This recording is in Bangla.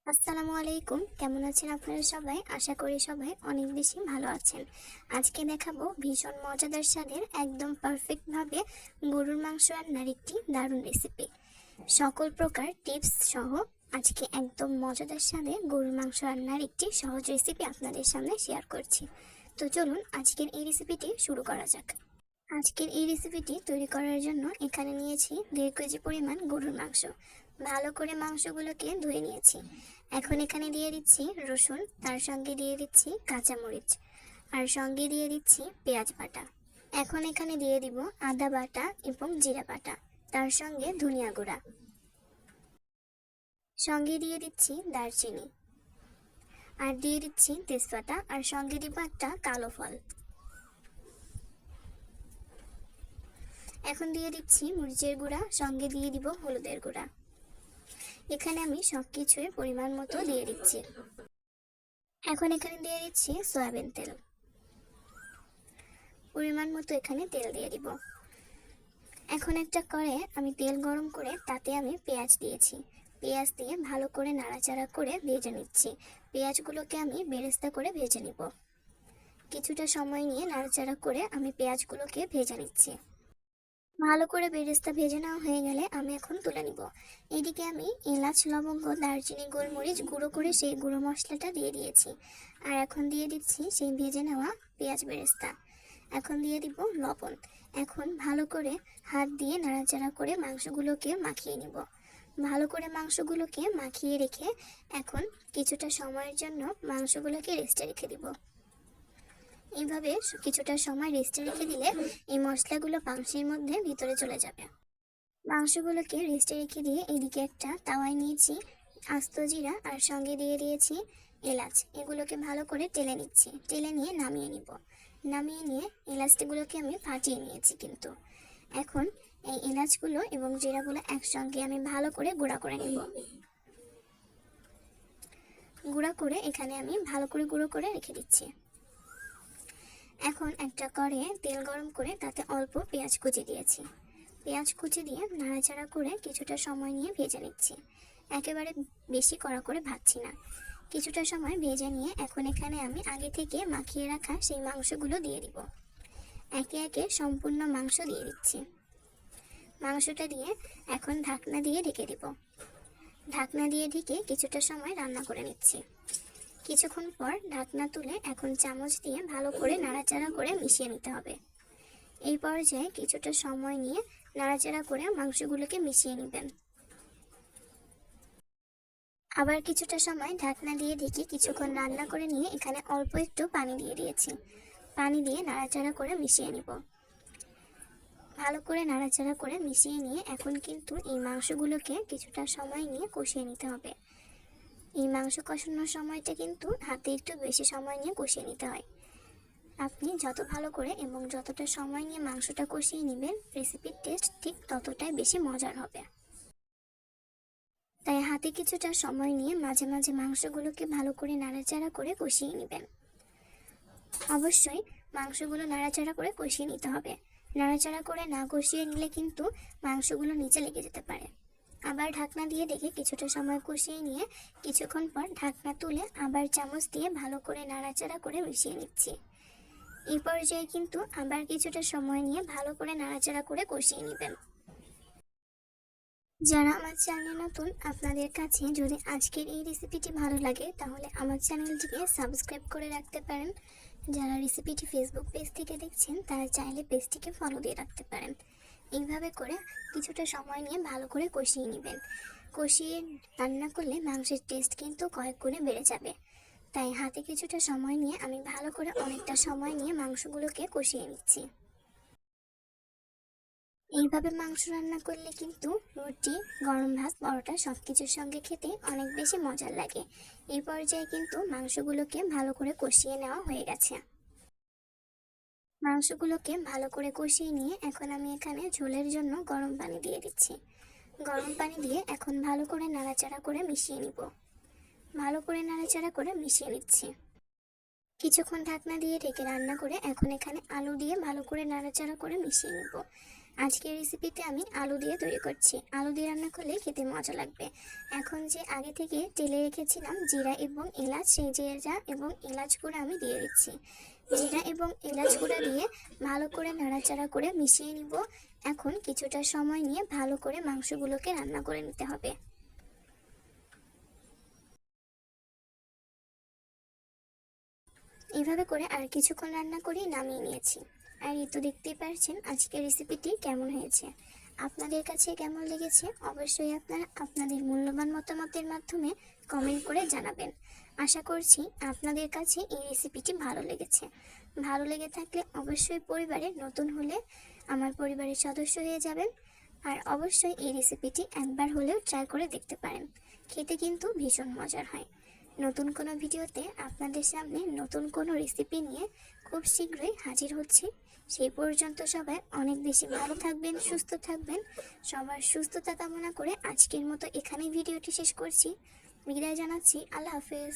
আসসালামু আলাইকুম। কেমন আছেন আপনারা সবাই? আশা করি সবাই অনেক বেশি ভালো আছেন। আজকে দেখাবো ভীষণ মজাদার স্বাদের একদম পারফেক্ট ভাবে গরুর মাংস রান্নার একটি দারুণ রেসিপি। সকল প্রকার টিপস সহ আজকে একদম মজাদার স্বাদে গরুর মাংস রান্নার একটি সহজ রেসিপি আপনাদের সামনে শেয়ার করছি। তো চলুন আজকের এই রেসিপিটি শুরু করা যাক। আজকের এই রেসিপিটি তৈরি করার জন্য এখানে নিয়েছি 1.5 কেজি পরিমাণ গরুর মাংস। ভালো করে মাংসগুলোকে ধুয়ে নিয়েছি। এখন এখানে দিয়ে দিচ্ছি রসুন, তার সঙ্গে দিয়ে দিচ্ছি কাঁচামরিচ, আর সঙ্গে দিয়ে দিচ্ছি পেঁয়াজ বাটা। এখন এখানে দিয়ে দিব আদা বাটা এবং জিরা বাটা, তার সঙ্গে ধনিয়া গুঁড়া, সঙ্গে দিয়ে দিচ্ছি দারচিনি, আর দিয়ে দিচ্ছি তেজপাতা, আর সঙ্গে দিব একটা কালো ফল। এখন দিয়ে দিচ্ছি মরিচের গুঁড়া, সঙ্গে দিয়ে দিব হলুদের গুঁড়া। এখানে আমি সবকিছুই পরিমাণ মতো দিয়ে দিচ্ছি। এখন এখানে দিয়ে দিচ্ছি সয়াবিন তেল, পরিমাণ মতো এখানে তেল দিয়ে দিব। এখন একটা কড়াইয়ে আমি তেল গরম করে তাতে আমি পেঁয়াজ দিয়েছি। পেঁয়াজ দিয়ে ভালো করে নাড়াচাড়া করে ভেজে নিচ্ছি। পেঁয়াজগুলোকে আমি বেরেস্তা করে ভেজে নিব। কিছুটা সময় নিয়ে নাড়াচাড়া করে আমি পেঁয়াজগুলোকে ভেজে নিচ্ছি। ভালো করে বেরেস্তা ভেজে নেওয়া হয়ে গেলে আমি এখন তুলে নিব। এদিকে আমি এলাচ, লবঙ্গ, দারচিনি, গোলমরিচ গুঁড়ো করে সেই গুঁড়ো মশলাটা দিয়ে দিয়েছি। আর এখন দিয়ে দিচ্ছি সেই ভেজে নেওয়া পেঁয়াজ বেরেস্তা। এখন দিয়ে দিব লবণ। এখন ভালো করে হাত দিয়ে নাড়াচাড়া করে মাংসগুলোকে মাখিয়ে নিব। ভালো করে মাংসগুলোকে মাখিয়ে রেখে এখন কিছুটা সময়ের জন্য মাংসগুলোকে রেস্টে রেখে দিব। এইভাবে কিছুটা সময় রেস্টে রেখে দিলে এই মশলাগুলো মাংসের মধ্যে ভিতরে চলে যাবে। মাংসগুলোকে রেস্টে রেখে দিয়ে এদিকে একটা তাওয়ায় নিয়েছি আস্ত জিরা, আর সঙ্গে দিয়ে দিয়েছি এলাচ। এগুলোকে ভালো করে টেলে নিচ্ছি। টেলে নিয়ে নামিয়ে নিব। নামিয়ে নিয়ে এলাচগুলোকে আমি ফাটিয়ে নিয়েছি কিন্তু। এখন এই এলাচগুলো এবং জিরাগুলো একসঙ্গে আমি ভালো করে গুঁড়া করে নিব। গুঁড়া করে এখানে আমি ভালো করে গুঁড়ো করে রেখে দিচ্ছি। এখন একটা কড়াইয়ে তেল গরম করে তাতে অল্প পেঁয়াজ কুচি দিয়েছি। পেঁয়াজ কুচি দিয়ে নাড়াচাড়া করে কিছুটা সময় নিয়ে ভেজে নিচ্ছি। একেবারে বেশি কড়া করে ভাজছি না, কিছুটা সময় ভেজে নিয়ে এখন এখানে আমি আগে থেকে মাখিয়ে রাখা সেই মাংসগুলো দিয়ে দিব। একে একে সম্পূর্ণ মাংস দিয়ে দিচ্ছি। মাংসটা দিয়ে এখন ঢাকনা দিয়ে ঢেকে দিব। ঢাকনা দিয়ে ঢেকে কিছুটা সময় রান্না করে নিচ্ছি। কিছুক্ষণ পর ঢাকনা তুলে এখন চামচ দিয়ে ভালো করে নাড়াচাড়া করে মিশিয়ে নিতে হবে। এই পর্যায়ে কিছুটা সময় নিয়ে নাড়াচাড়া করে মাংসগুলোকে মিশিয়ে নেবেন। আবার কিছুটা সময় ঢাকনা দিয়ে ঢেকে কিছুক্ষণ রান্না করে নিয়ে এখানে অল্প একটু পানি দিয়ে দিয়েছি। পানি দিয়ে নাড়াচাড়া করে মিশিয়ে নিব। ভালো করে নাড়াচাড়া করে মিশিয়ে নিয়ে এখন কিন্তু এই মাংসগুলোকে কিছুটা সময় নিয়ে কষিয়ে নিতে হবে। এই মাংস কষানোর সময়টা কিন্তু হাতে একটু বেশি সময় নিয়ে কষিয়ে নিতে হয়। আপনি যত ভালো করে এবং যতটা সময় নিয়ে মাংসটা কষিয়ে নেবেন, রেসিপির টেস্ট ঠিক ততটাই বেশি মজার হবে। তাই হাতে কিছুটা সময় নিয়ে মাঝে মাঝে মাংসগুলোকে ভালো করে নাড়াচাড়া করে কষিয়ে নেবেন। অবশ্যই মাংসগুলো নাড়াচাড়া করে কষিয়ে নিতে হবে। নাড়াচাড়া করে না কষিয়ে নিলে কিন্তু মাংসগুলো নিচে লেগে যেতে পারে। আবার ঢাকনা দিয়ে দেখে কিছুটা সময় কষিয়ে নিয়ে কিছুক্ষণ পর ঢাকনা তুলে আবার চামচ দিয়ে ভালো করে নাড়াচাড়া করে মিশিয়ে নিচ্ছি। এই পর্যায়ে কিন্তু আবার কিছুটা সময় নিয়ে ভালো করে নাড়াচাড়া করে কষিয়ে নেবেন। যারা আমার চ্যানেলে নতুন, আপনাদের কাছে যদি আজকের এই রেসিপিটি ভালো লাগে তাহলে আমার চ্যানেলটিকে সাবস্ক্রাইব করে রাখতে পারেন। যারা রেসিপিটি ফেসবুক পেজ থেকে দেখছেন তারা চাইলে পেজটিকে ফলো দিয়ে রাখতে পারেন। এইভাবে করে কিছুটা সময় নিয়ে ভালো করে কষিয়ে নেবেন। কষিয়ে রান্না করলে মাংসের টেস্ট কিন্তু কয়েক গুণে বেড়ে যাবে। তাই হাতে কিছুটা সময় নিয়ে আমি ভালো করে অনেকটা সময় নিয়ে মাংসগুলোকে কষিয়ে নিচ্ছি। এইভাবে মাংস রান্না করলে কিন্তু রুটি, গরম ভাত, পরোটা সবকিছুর সঙ্গে খেতে অনেক বেশি মজার লাগে। এই পর্যায়ে কিন্তু মাংসগুলোকে ভালো করে কষিয়ে নেওয়া হয়ে গেছে। মাংসগুলোকে ভালো করে কষিয়ে নিয়ে এখন আমি এখানে ঝোলের জন্য গরম পানি দিয়ে দিচ্ছি। গরম পানি দিয়ে এখন ভালো করে নাড়াচাড়া করে মিশিয়ে নিব। ভালো করে নাড়াচাড়া করে মিশিয়ে নিচ্ছি। কিছুক্ষণ ঢাকনা দিয়ে ঢেকে রান্না করে এখন এখানে আলু দিয়ে ভালো করে নাড়াচাড়া করে মিশিয়ে নিব। আজকের রেসিপিতে আমি আলু দিয়ে তৈরি করছি। আলু দিয়ে রান্না করলে খেতে মজা লাগবে। এখন যে আগে থেকে টেলে রেখেছিলাম জিরা এবং এলাচ, সেই জিরা এবং এলাচ গুঁড়া আমি দিয়ে দিচ্ছি। জিরা এবং এলাচ গুঁড়া দিয়ে ভালো করে নাড়াচাড়া করে মিশিয়ে নিব। এখন কিছুটা সময় নিয়ে ভালো করে মাংসগুলোকে রান্না করে নিতে হবে। এভাবে করে আর কিছুক্ষণ রান্না করে নামিয়ে নিয়েছি। আর এই তো দেখতেই পারছেন আজকের রেসিপিটি কেমন হয়েছে। আপনাদের কাছে কেমন লেগেছে অবশ্যই আপনারা আপনাদের মূল্যবান মতামতের মাধ্যমে কমেন্ট করে জানাবেন। আশা করছি আপনাদের কাছে এই রেসিপিটি ভালো লেগেছে। ভালো লেগে থাকলে অবশ্যই পরিবারে নতুন হলে আমার পরিবারের সদস্য হয়ে যাবেন। আর অবশ্যই এই রেসিপিটি একবার হলেও ট্রাই করে দেখতে পারেন। খেতে কিন্তু ভীষণ মজার হয়। নতুন কোনো ভিডিওতে আপনাদের সামনে নতুন কোনো রেসিপি নিয়ে খুব শীঘ্রই হাজির হচ্ছি। সেই পর্যন্ত সবাই অনেক বেশি ভালো থাকবেন, সুস্থ থাকবেন। সবার সুস্থতা কামনা করে আজকের মতো এখানেই ভিডিওটি শেষ করছি। বিদায় জানাচ্ছি। আল্লাহ হাফেজ।